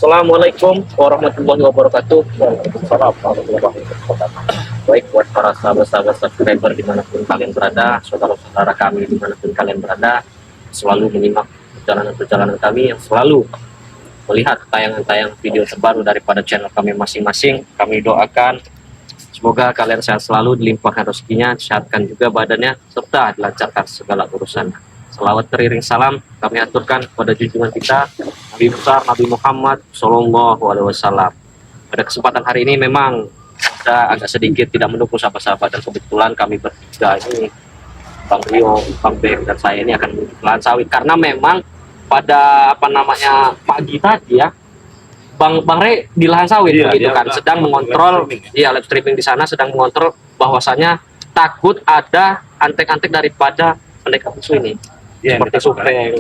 Assalamualaikum warahmatullahi wabarakatuh. Waalaikumsalam warahmatullahi wabarakatuh. Baik, buat para sahabat-sahabat subscriber dimanapun kalian berada, saudara-saudara kami dimanapun kalian berada, selalu menyimak perjalanan-perjalanan kami, yang selalu melihat tayangan-tayangan video terbaru daripada channel kami masing-masing. Kami doakan semoga kalian sehat selalu, dilimpahkan rezekinya, disehatkan juga badannya, serta dilancarkan segala urusan. Selawat teriring salam kami aturkan kepada junjungan kita Nabi besar Nabi Muhammad Shallallahu Alaihi Wasallam. Pada kesempatan hari ini memang kita agak sedikit tidak mendukung sahabat-sahabat, dan kebetulan kami bertiga ini, Bang Rio, Bang Bek, dan saya ini akan menuju lahan sawit, karena memang pada pagi tadi ya, Bang Re di lahan sawit gitu kan, sedang mengontrol, live streaming di sana, sedang mengontrol bahwasanya takut ada antek-antek daripada pendekar bisu ini, seperti supreng,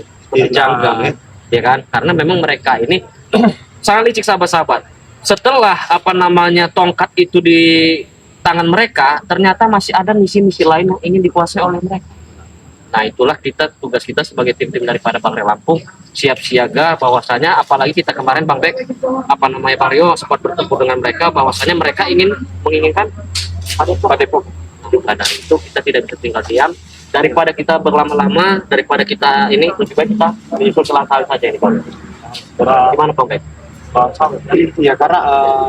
jangga, ya kan? Karena memang mereka ini sangat licik sahabat-sahabat. Setelah tongkat itu di tangan mereka, ternyata masih ada misi-misi lain yang ingin dikuasai oleh mereka. Nah, itulah tugas kita sebagai tim-tim daripada Bang Re Lampung, siap siaga bahwasanya, apalagi kita kemarin Bang Bek, Bang Rio sempat bertemu dengan mereka bahwasanya mereka menginginkan Padepokan. Nah, dari itu kita tidak bisa tinggal diam. Daripada kita berlama-lama, daripada kita ini, lebih baik kita menyusul ke lahan saja ini, Bang. Gimana, Bang Bek? Ya, karena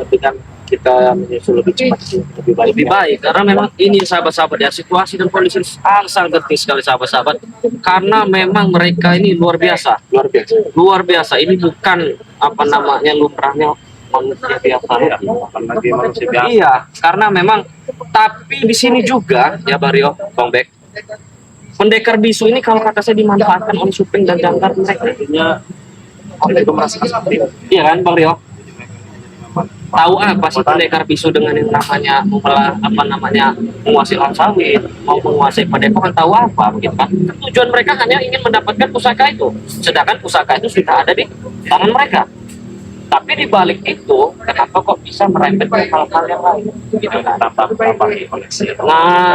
dengan kita menyusul lebih cepat lebih baik, karena memang ini sahabat-sahabat ya, situasi dan kondisi sangat genting sekali sahabat-sahabat, karena memang mereka ini luar biasa. Ini bukan lumrahnya manusia biasa. Iya, karena memang, tapi di sini juga ya Bang Rio, Bang Bek, pendekar bisu ini kalau kata saya dimanfaatkan oleh Supeng dan Jangkar mereka. Iya kan Bang Rio? Tahu apa sih pendekar bisu dengan yang namanya menguasai lahan sawit, mau menguasai padepokan, tahu apa begitu kan? Tujuan mereka hanya ingin mendapatkan pusaka itu, sedangkan pusaka itu sudah ada di tangan mereka. Tapi di balik itu, kenapa kok bisa merembet ke hal-hal yang lain? Gitu kan?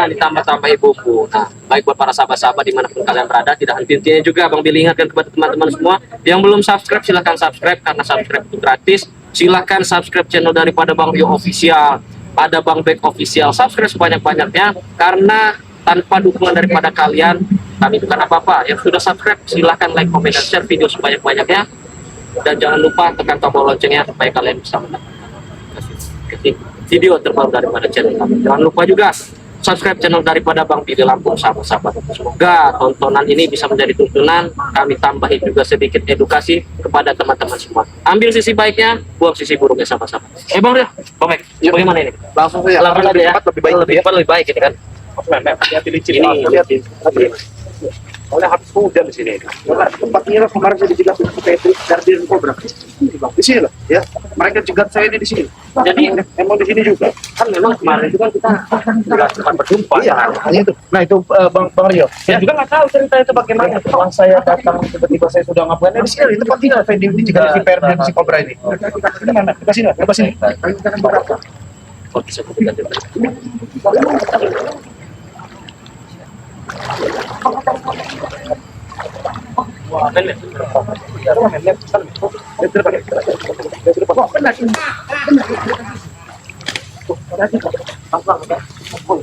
Ditambah-tambah bumbu. Nah, baik buat para sahabat-sahabat dimanapun kalian berada, tidak henti-hentinya juga Bang Billy ingatkan kepada teman-teman semua yang belum subscribe, silahkan subscribe, karena subscribe itu gratis. Silahkan subscribe channel daripada Bang Rio Official, ada Bang Bek Official, subscribe sebanyak-banyaknya, karena tanpa dukungan daripada kalian, kami bukan apa-apa. Yang sudah subscribe, silahkan like, comment, dan share video sebanyak-banyaknya. Dan jangan lupa tekan tombol loncengnya supaya kalian bisa mendapatkan video terbaru daripada channel kami. Jangan lupa juga subscribe channel daripada Bang Billy Lampung, sahabat-sahabat. Semoga tontonan ini bisa menjadi tuntunan, kami tambahin juga sedikit edukasi kepada teman-teman semua. Ambil sisi baiknya, buang sisi buruknya, sahabat-sahabat. Bang Rio, Bang Bek, bagaimana ini? Langsung saja ya, lebih baik ini kan. Oleh habis hujan di sini. Tempatnya kemarin saya dijegat seperti Guardian Cobra. Di sini loh, ya. Mereka jegat saya di sini. Jadi emang di sini juga. Kan memang kemarin itu kan kita juga sempat berjumpa. Iya, hanya itu. Nah, itu Bang Rio. Saya juga nggak tahu cerita itu bagaimana. Setelah saya datang, tiba-tiba saya sudah ngapain di sini. Di tempat tinggal saya dijegat si Perdi si Cobra ini. Di mana? Ke sini, ke sini. Kita berapa? Oh, bisa kita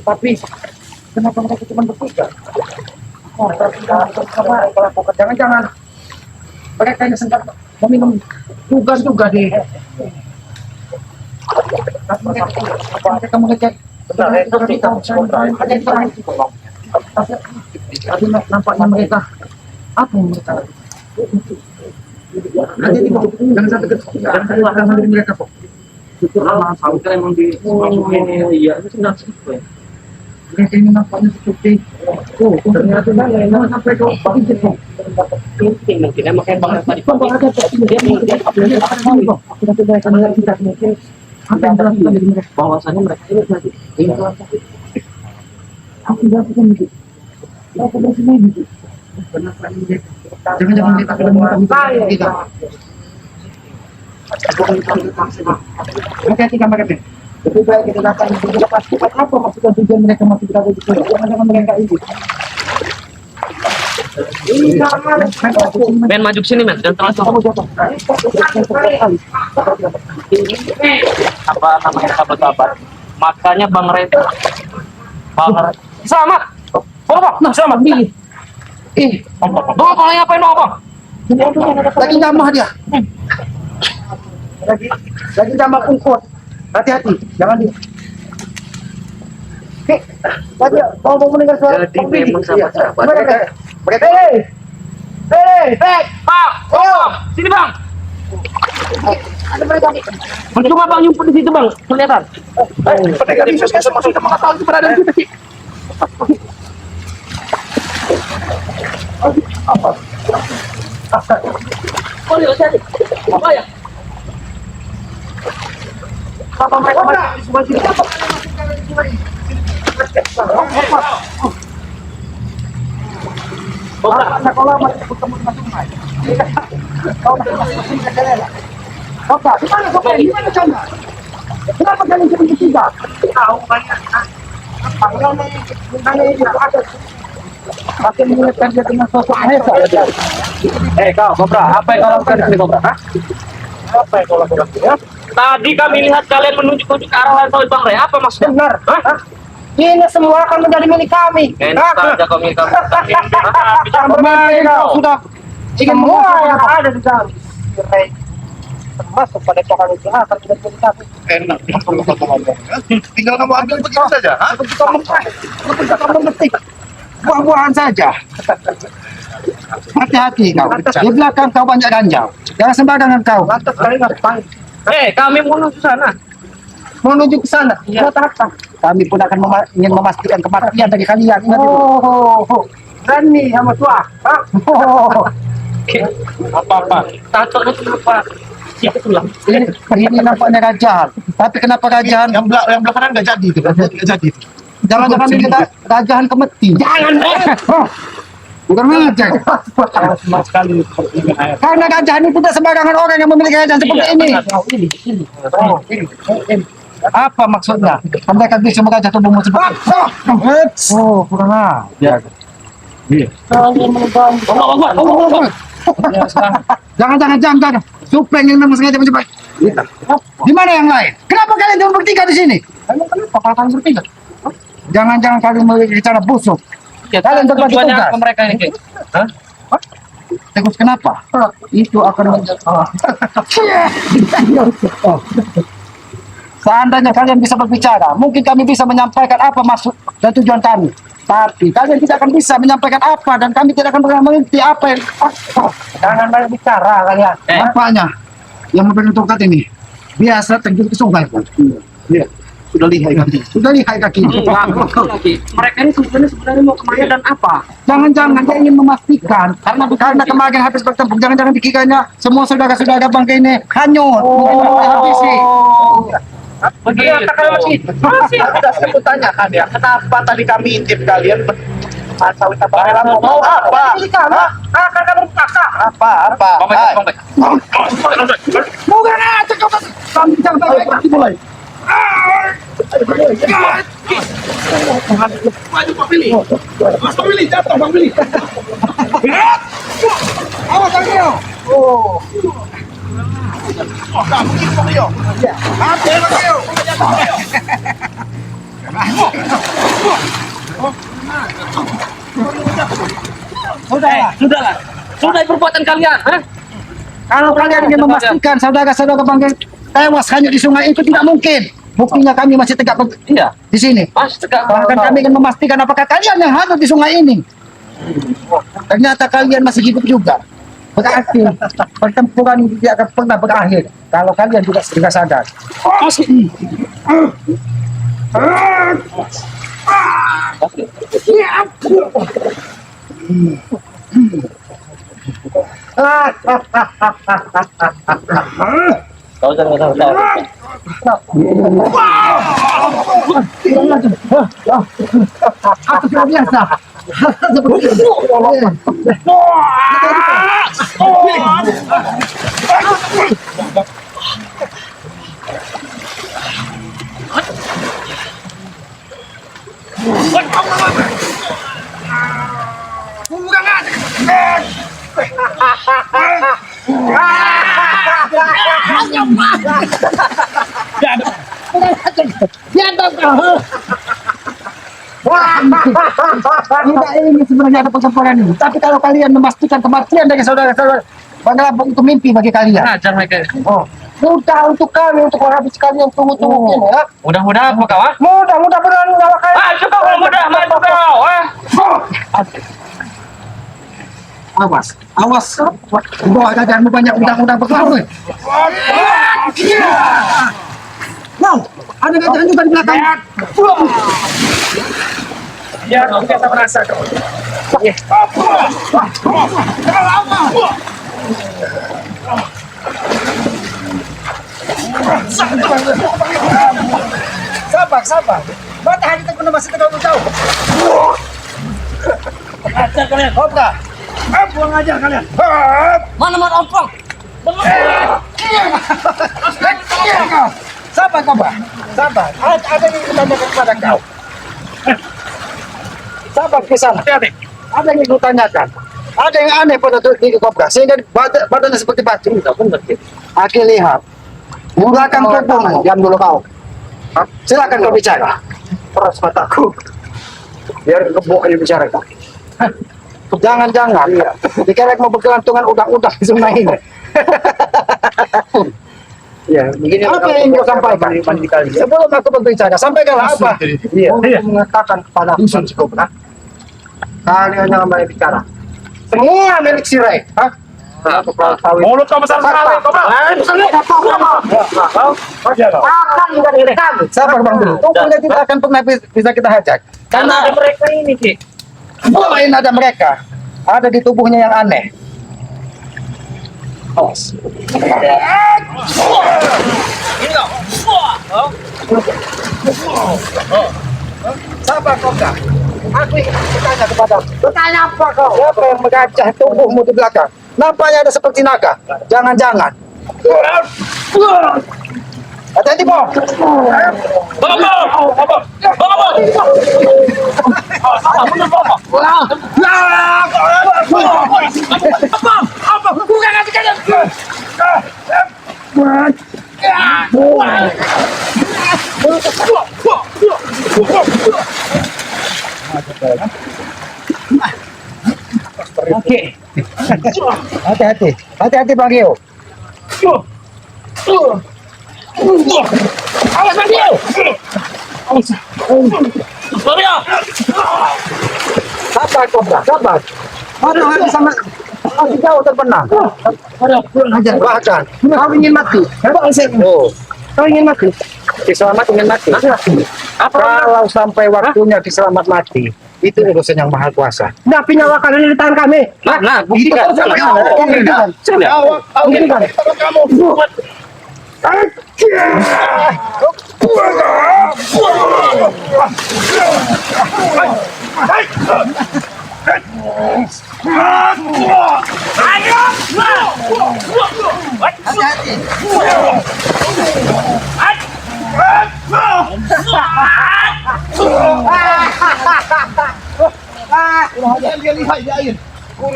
tapi kenapa mereka cuma bertiga? Jangan-jangan mereka ini sempat meminum tugas juga di mereka mengecek. Tapi nampaknya mereka apa yang mereka jangan sampai keluarkan dari mereka kok. Itu amal sawit emang di iya itu sudah sesuai. Mereka ini nampaknya seperti ternyata jangan sampai ke bangkit kok. mungkin emang kayak banget tadi apa yang dilakukan dari mereka bahwasanya mereka ini lagi aku lakukan begitu. Aku bersama begitu. Jangan-jangan kita sudah mengetahui kita. Hati-hati kan mereka. Lebih baik kita datang kita pastikan apa maksud tujuan mereka masih berada di sini. Jangan-jangan mereka ini. Men maju ke sini men, dan terus apa namanya sahabat-sahabat. Makanya Bang Red, selamat. Oh, Bang, nah selamat pilih. Bang, kalau ngapain Bang? Lagi nyamah dia. Lagi nyamah ungkut. Hati-hati, jangan di. Tadi mau mendengar suara. Jadi memang sahabat-sahabat. Hei, Bang, oh, sini Bang. ada mereka. Percuma Bang nyumput di situ Bang, kelihatan. Mereka bisa masuk ke mengetahui keberadaan kita sih. Apa? Oh, lihat tadi. Apa ya? Apa mereka masih di sebelah sini? Sekolah masih ketemu dengan sungai. Kau udah masuk ke daerah. Oke, gimana Sopo? Gimana sana? Kenapa kalian cuma bertiga? Tahu banyak. Nanya ini ada. Makin mengingatkan dia dengan sosok Mahesa. Kau, Kobra, apa yang kau lakukan di sini Kobra? Hah? Apa yang kau lakukan? Ya? Tadi kami lihat kalian menunjuk-nunjuk ke arah Sawit Bang Ray. Apa maksudnya? Benar. Hah? Ini semua akan menjadi milik kami. Enak saja kau milik kami. Bisa Bermain kau sudah ingin semua yang ada di dalam tirai termasuk pada coklat itu akan menjadi milik kami. Enak, tinggal kamu ambil begitu saja. Seperti kau memetik buah-buahan saja. Hati-hati kau. Di belakang kau banyak ganjal. Jangan sembarangan kau. Lantas kalian ngapain? kami mau menuju sana. Menuju ke sana. Iya. Buat apa? Kami pun akan ingin memastikan kematian dari kalian. Berani sama tua. Apa-apa? Tato itu kenapa? Siapa tulang? Ini nampaknya Rajahan. Tapi kenapa Rajahan? Yang belakangan nggak jadi itu, nggak jadi. Jangan-jangan ini Rajahan kemeti. Jangan. Bukan Rajahan. Sama sekali Karena Rajahan itu tidak sembarangan orang yang memiliki Rajahan seperti ini. Apa maksudnya? Mereka bisa mengajak tubuhmu seperti itu. Oh, kurang ajar. Jangan. Supleng yang memang sengaja menjebak. Di mana yang lain? Kenapa kalian cuma bertiga di sini? Kenapa kalian bertiga? Jangan-jangan kalian memiliki cara busuk. Kalian berbagi Tujuannya tugas. apa mereka ini? Ki? Hah? Terus kenapa? Itu akan Seandainya kalian bisa berbicara, mungkin kami bisa menyampaikan apa maksud dan tujuan kami. Tapi kalian tidak akan bisa menyampaikan apa dan kami tidak akan pernah mengerti apa yang. Jangan banyak bicara kalian. Apanya yang mempegang tongkat ini? Biasa terjun ke sungai. Iya. Sudah lihai kaki. Mereka ini sebenarnya mau kemana dan apa? Jangan-jangan dia ingin memastikan karena kemarin habis bertempur, jangan-jangan dikiranya semua saudara-saudara bangka ini hanyut, mungkin habisi. Begitu. masih ada saya tanyakan ya, kenapa tadi kami intip kalian sawit apa? Mau apa? Karena berpaksa. Apa? Hai. Bukan aja kami jangan baik-baik mulai. Maju Pak Billy. Mas Pak Billy jatuh Pak Billy. Awas Angel. Oh. Kamu ini Pak Rio. Apa Pak Rio? Sudahlah. Sudah perbuatan kalian, hah? Kalau kalian ingin memastikan saudara-saudara bangga tewas hanya di sungai itu tidak mungkin. Buktinya kami masih tegak Iya. di sini. Mas tegak. Bahkan kami ingin memastikan apakah kalian yang hanyut di sungai ini. Ternyata kalian masih hidup juga. Berarti pertempuran ini tidak akan pernah berakhir kalau kalian tidak segera sadar. Kau jangan tahu. Aku sudah biasa. Seperti itu. Bukan Tidak ini sebenarnya ada pertempuran ini. Tapi kalau kalian memastikan kematian dari saudara-saudara, Pengelampung itu mimpi bagi kalian. Ajar mereka. Oh, mudah untuk kami untuk menghabis kalian tunggu-tunggu ini ya. Mudah-mudahan apa kau? Mudah benar nyawa kalian. Cukup kalau mudah maju kau. Awas. Bawa jajanmu banyak udang-udang berkelabui. Wow, ada gajah juga di belakang. Ya, kau kita merasa kau. Sabar. Matahari terkena masih terlalu jauh. Ajar kalian. Kobra, buang aja kalian. Mana ompong? Sabar, Kobra. Sabar. Ada yang kutanyakan kepada kau. Sabar kisah. Hati-hati. Ada yang kutanyakan. Ada yang aneh pada diri Kobra sehingga badannya seperti batu. Aki lihat. Mulakan tubuhmu. Diam dulu kau. Silakan kau bicara. Peras mataku. Biar kebuk aja bicara kau. Jangan. Dikira mau berkelantungan udang-udang di sungai ini. Ya, begini Apa yang ingin kau sampaikan? Sebelum aku berbicara, sampaikanlah apa? Iya. Mau mengatakan kepada si Kobra. Kalian jangan banyak bicara. Semua milik si Ray. Hah? Mulut kau besar sekali, kau Sabar bang dulu. Tubuhnya tidak akan pernah bisa kita hajak. Karena ada mereka ini, Ki. Selain ada mereka, ada di tubuhnya yang aneh. Awas. Sabar Kobra. Aku ingin bertanya kepada. Bertanya apa kau? Siapa yang mengajah tubuhmu di belakang? Nampaknya ada seperti naga. Jangan-jangan. Hati-hati, Bang. Oke. Hati-hati Bang Gio. Awas, Bang Dio. Sabar Kobra, sabar. Hari sama masih jauh terbenam. Ajar bahkan. Kau ingin mati? Oh, kau ingin mati? Kiselamat ingin mati. Kalau sampai waktunya kiselamat mati, itu urusan yang maha kuasa. Tapi nyawa kalian di tangan kami. Nah, buktikan. Bisa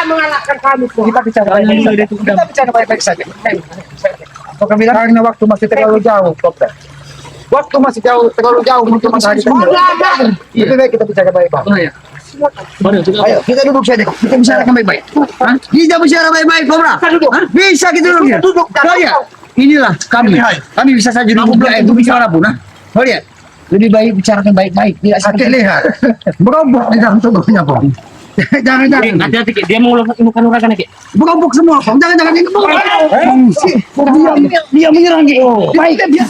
mengalahkan kami. Kita bicara baik-baik saja. Kau bilang karena waktu masih terlalu jauh, Kobra. Waktu masih terlalu jauh untuk matahari terbenam. Lebih baik kita bicara baik-baik. Ayo, kita duduk saja. Kita bicarakan baik-baik. Kita bicara baik-baik, Kobra. Bisa kita duduk. Kau lihat, inilah kami. Kami bisa saja duduk untuk bicara pun. Kau lihat, lebih baik bicarakan baik-baik. Tidak sakit lihat. Berombok di dalam tubuhnya, Bang. Jangan. Hati-hati, Ki. Dia mau luka-lukakan, Ki. Berombok semua, Bang. Jangan ini. Dia menyerang, Ki. Baik, dia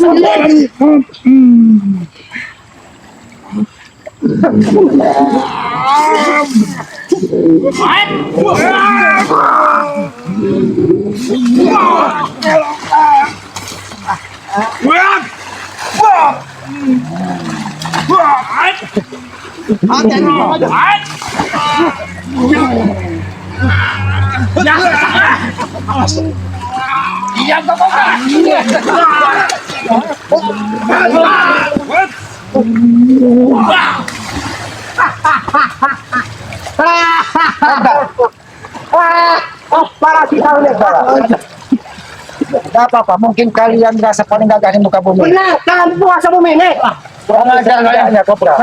para kasih tahu nih. Tidak apa-apa, mungkin kalian merasa paling gagah di muka bumi. Benar, jangan puasa bumi nih. Kurang ajar kayaknya, Kobra.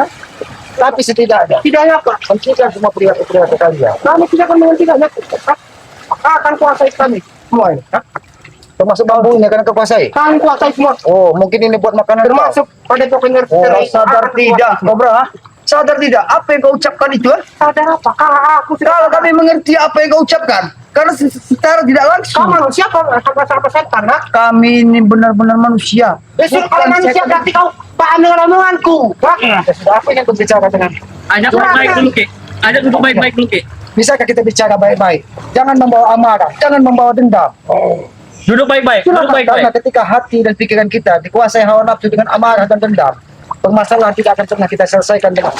Tapi setidaknya, Tidaknya apa? hentikan semua perilaku-perilaku kalian. Kami tidak akan menghentikannya. Akan kuasai kami semua ini. Termasuk bambu ini akan kekuasai. Kami kuasai semua. Oh, mungkin ini buat makanan Termasuk pada pokoknya. kau. Oh, sadar tidak, Kobra? Sadar tidak? Apa yang kau ucapkan itu? Sadar apa? Kalau aku Kalau kami mengerti apa yang kau ucapkan, karena secara tidak langsung. Kau manusia, kau sama setan, ha? Kami ini benar-benar manusia. Besok kalau Bukan manusia setan. berarti kau paham dengan omonganku. Sudah, apa yang kau bicara dengan? Ajak duduk baik dulu, Ki. Ajak duduk baik-baik dulu, Ki. Bisakah kita bicara baik-baik? Jangan membawa amarah, jangan membawa dendam. Duduk baik-baik, duduk Karena baik-baik. ketika hati dan pikiran kita dikuasai hawa nafsu dengan amarah dan dendam, permasalahan tidak akan pernah kita selesaikan dengan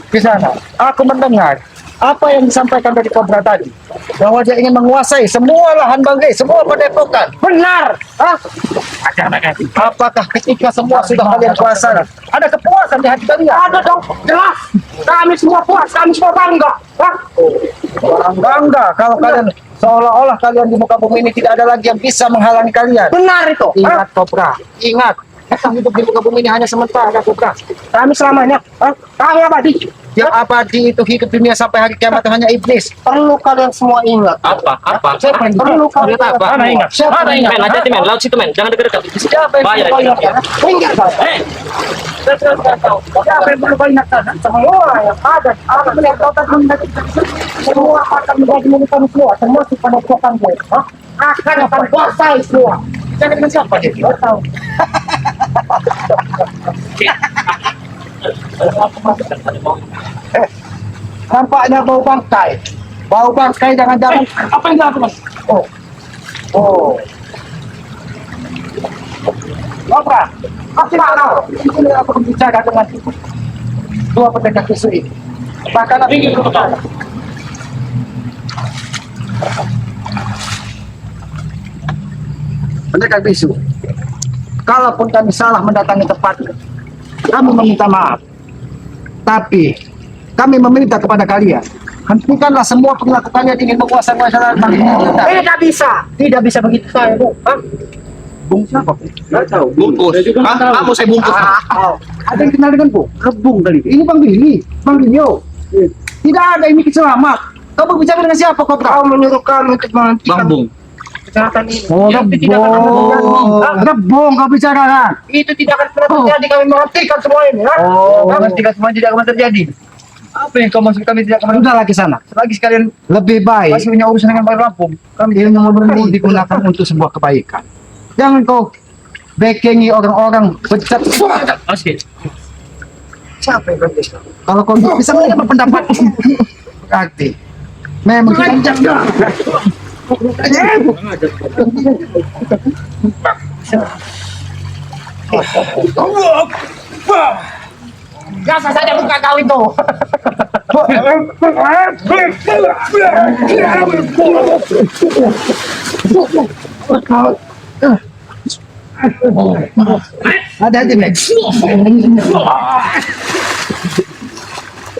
di sana. Aku mendengar apa yang disampaikan dari Kobra tadi, bahwa dia ingin menguasai semua lahan banggai, semua padepokan. Benar. Hah? Apakah ketika semua sudah kalian kuasai, ada kepuasan di hati kalian? Ada dong, jelas. Kami semua puas, kami semua bangga. Hah? Orang bangga kalau kalian seolah-olah kalian di muka bumi ini tidak ada lagi yang bisa menghalangi kalian. Benar itu. Hah? Ingat Kobra, ingat. Kita hidup di muka bumi ini hanya sementara, Kobra. Kami selamanya. Hah? Kami abadi. Yang abadi itu hidup dunia sampai hari kiamat itu hanya iblis. Perlu kalian semua ingat. Apa? Apa? Siapa yang Perlu kalian Apa? ingat. Mana ingat? Siapa Mana yang ingat? ingat? Men, hati-hati, men. Laut situ, men. Jangan dekat-dekat. Siapa yang Bahaya, perlu kau ini. ingat? Ingat kalian. Eh, Siapa yang perlu kau ingat? Semua yang ada. Akan melihat kau tadi semua akan menjadi milik kami semua. Termasuk pada kuasan gue. Hah? Akan kuasai semua. Jangan dengan siapa dia? Kau tahu. Nampaknya bau bangkai. Bau bangkai jangan-jangan. Apa yang dilakukan? Oh. Oh. Kobra, Apa yang ini aku berbicara dengan dua pendekar isu ini. Bahkan aku ingin berbicara. Pendekar bisu, kalaupun kami salah mendatangi tempat, kami meminta maaf. Tapi kami meminta kepada kalian, hentikanlah semua perilaku kalian ingin menguasai masyarakat bangsa kita. Tidak bisa. Tidak bisa begitu saya, Bu. Hah? Bung siapa? Nggak tahu. bungkus. Hah? Kamu saya bungkus. Ada yang kenal dengan Bu? Rebung tadi. Ini Bang Billy, Bang Dio. Tidak ada ini selamat. Kamu bicara dengan siapa, Kau Kau menyuruh kami untuk menghentikan Bambung. kecelakaan ini. Oh, Itu tidak akan pernah terjadi. Rebung kau bicara kan? Itu tidak akan pernah terjadi. Kami menghentikan semua ini. Ha? Menghentikan semua tidak akan terjadi. Apa yang kau maksud kami tidak akan? Sudah lagi sana. Selagi sekalian lebih baik. Masih punya urusan dengan Pak Lampung. Kami ilmu murni digunakan untuk sebuah kebaikan. Jangan kau backingi orang-orang pecat. Asik. Siapa yang berbeda? Kalau kau bisa mendapat pendapat, berarti memang kita jangan. Biasa saja buka kau itu. Ada Max.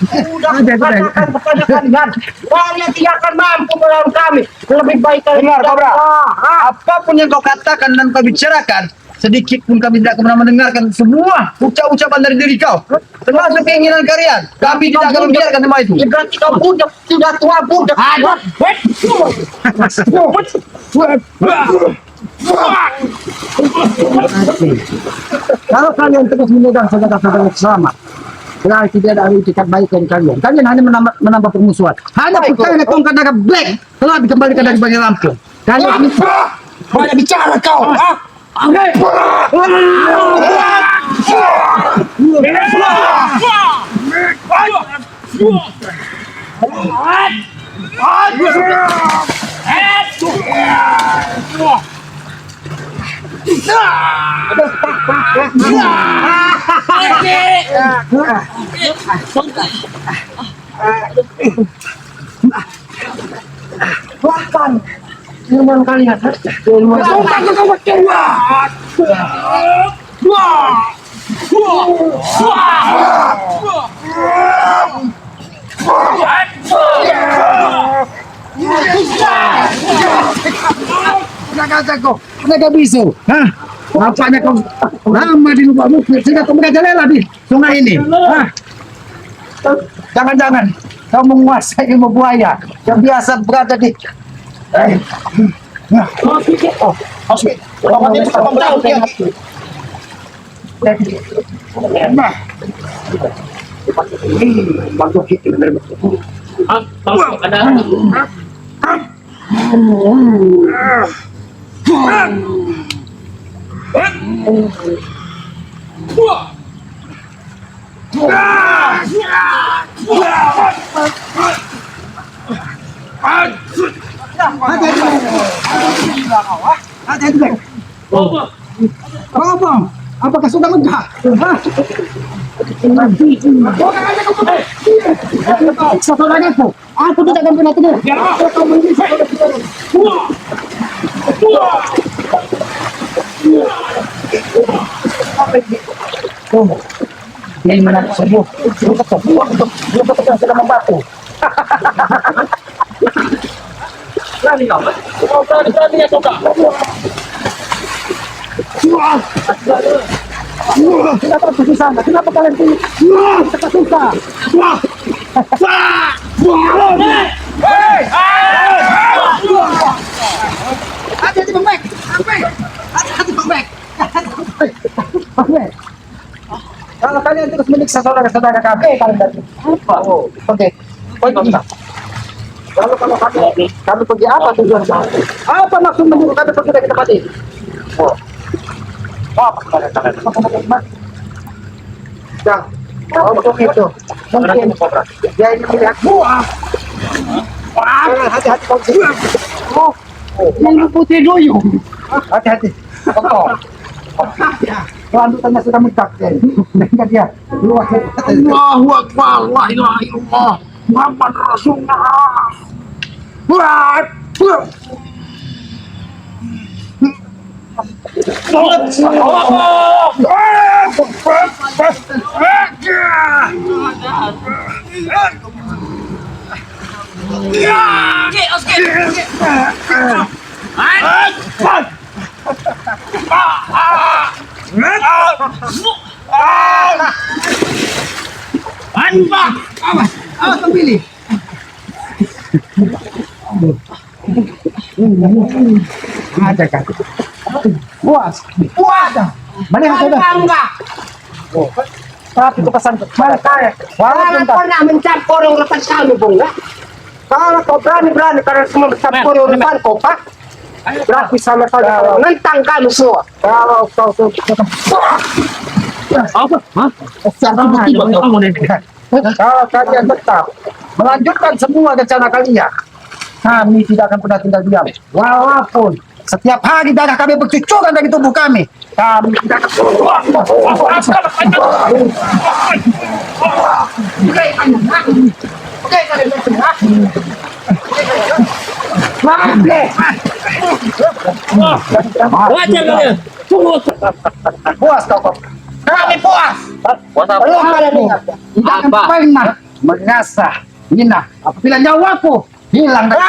Sudah katakan kepada kalian, kalian tidak akan mampu melawan kami. Lebih baik kalian. Dengar, tidak- Kobra. Ah, Apapun yang kau katakan dan kau bicarakan, sedikit pun kami tidak pernah mendengarkan semua ucapan dari diri kau, termasuk keinginan kalian. Kami tidak akan membiarkan semua itu. Ya berarti kau budak, sudah tua budak. Kalau kalian terus memegang saudara-saudara selamat, berarti tidak ada itikat baik dari kalian. Kalian hanya menambah permusuhan. Hanya perkara tongkat naga black telah dikembalikan dari Bagi Lampung. Kalian banyak bicara kau. Bahkan ilmuwan kalian, ilmuwan kalian. Kata ko, nagabiso. Ha? Nampaknya kau lama di lubangmu sehingga kau merajalela di sungai ini. Ha? Jangan-jangan kau menguasai ilmu buaya yang biasa berada di nah. Oh, oke. Pokoknya kita memberitahu dia. Nah. Bantu kita benar. Ada. Hati-hati, Bek. Apa? Apakah sudah lega? Satu lagi aku tidak akan pernah tidur. Dia mana sembuh? Dia sudah membantu. Berani kau? Berani ya kau? Kenapa susah? Kenapa kalian pilih? Kita susah. Hati-hati Bang Bek. Hati-hati Bang Bek. Bang Bek. Kalau kalian terus menyiksa saudara-saudara kami, kalian dari apa? Oke. Pergi. Kalau kami pergi apa tujuan kami? Apa maksud menyuruh kami pergi dari tempat ini? Oh. Apa kalian? Jangan. Untuk itu, mungkin dia ingin melihat buah. Hati-hati kau sini. Oh, yang putih duyung. Hati-hati. Kelanjutannya sudah mencapai. Sehingga dia luas. Allahu Akbar, la ilaha illallah, Muhammad Rasulullah. Buat. Awas pemilih. Ada kan? Puas. Mana yang ada? Tapi itu pesan mana saya? Jangan pernah mencampur urusan kami, Bung. Ya? Kalau kau berani karena semua mencampur urusan kau, Pak. Berarti sama-sama kau menentang kami semua. Kalau kau Apa? Hah? kalau kalian tetap melanjutkan semua rencana kalian, kami tidak akan pernah tinggal diam. Walaupun setiap hari darah kami bercucuran dari tubuh kami, kami tidak Wajar kalian. Tunggu. puas kau. Kami puas. Puas apa? Belum kalian ingat. Tidak akan Apa? pernah merasa hina apabila nyawaku hilang dari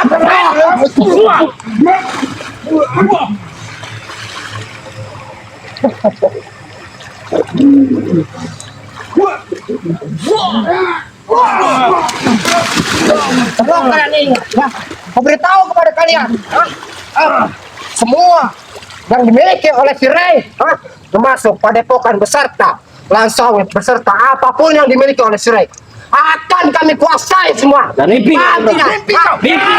Belum kalian ingat. Ya. Aku beritahu kepada kalian. Semua yang dimiliki oleh si Ray, termasuk padepokan beserta langsung beserta apapun yang dimiliki oleh si Ray, akan kami kuasai semua. Dan mimpi. Tidak. Mimpi.